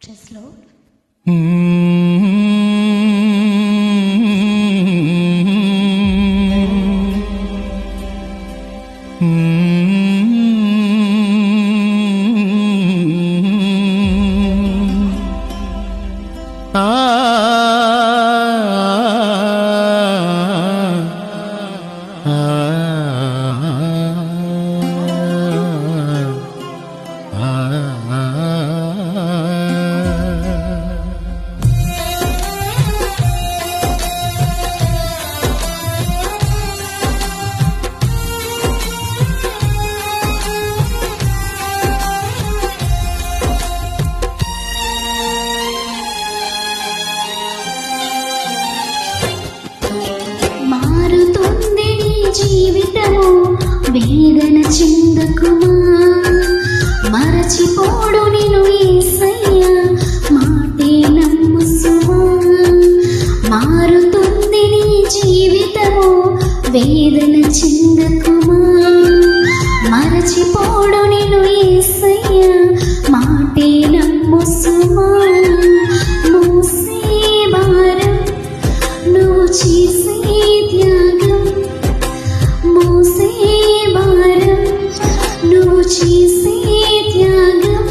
చెస్లో జీవితము వేదన చెందకుమా, మరచిపోడు నిన్ను యేసయ్య మాటే నమ్ముసుమా. మారుతుంది నీ జీవితము వేదన చెందకుమా, మరచిపోడు నిన్ను యేసయ్య మాటే నమ్ముసుమా. మోసే భారం నువ్వు చేసే త్యాగం, మోసే భారం నువ్వు చేసే త్యాగం,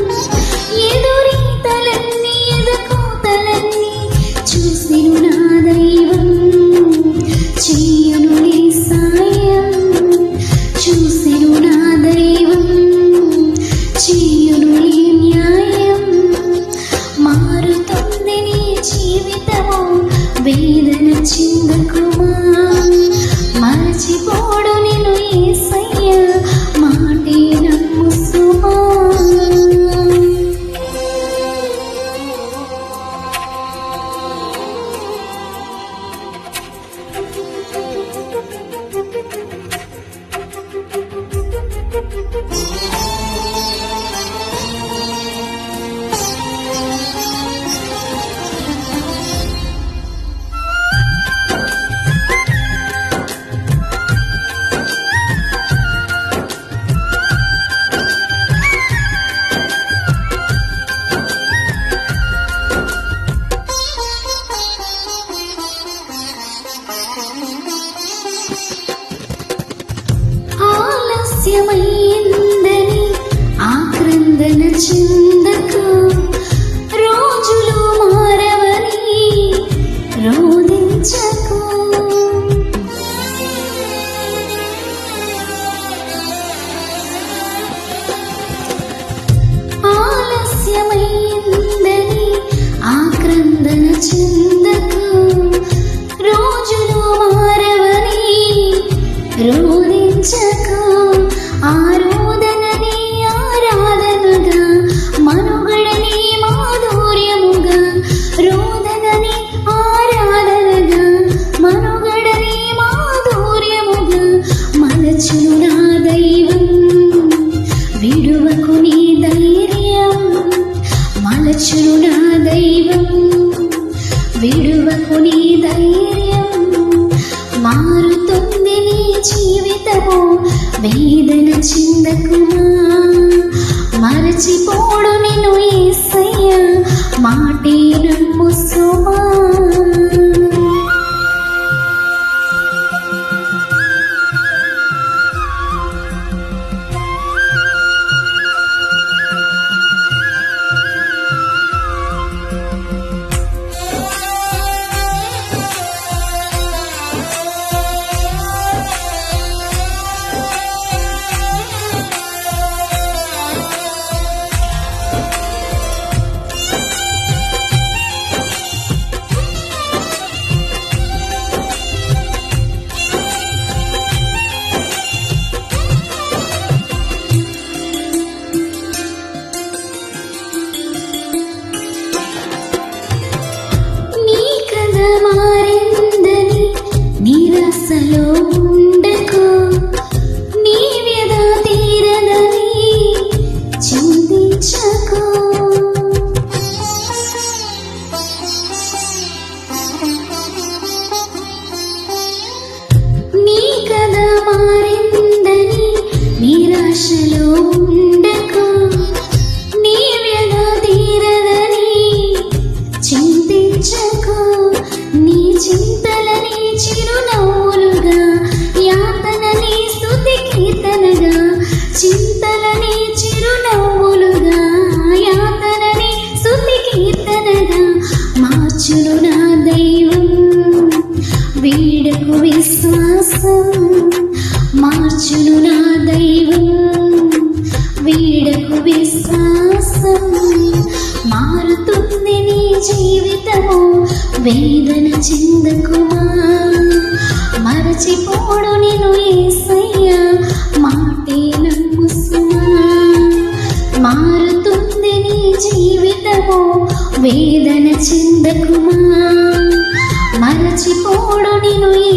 ఎదురీతలన్నీ ఎదుకోతలన్నీ చూసిను నా దైవం, చెయ్యును నీ సాయం. చూసిను నా దైవం, చెయ్యును నీ న్యాయం. మారుతుంది నీ జీవితము వేదన చెందకుమా, మరచిపోడు నిన్ను యేసయ్య మాటే నమ్ముసుమా. ఆలస్యమైందని ఆక్రందన చెందకు, రోజులు మారవని రోదించకు. ఆలస్యమైందని ఆక్రందన చెందకు, రోజులు మారవని రోదించకు. ఆరాధనని ఆరాధనగా, మనుగడని మాధుర్యముగా, రోదనని ఆరాధనగా, మనుగడని మాధుర్యముగా మలచును నా దైవం. విడువకు నీ ధైర్యం, మలచును నా దైవం, విడువకు నీ ధైర్యం. మారుతుంది నీ జీవితము వేదన చెందకుమా, మరచిపోడు నిన్ను యేసయ్య మాటే నమ్ముసుమా. విశ్వాసం మార్చును నా దైవం. వీడకు విశ్వాసం మారుతుంది నీ జీవితము. వేదన చెందకుమా, మరచిపోడు నిన్ను యేసయ్యా, మాటే నమ్ము సుమా. మారుతుంది నీ జీవితము, వేదన చెందకుమా, మరచిపోడు నిన్ను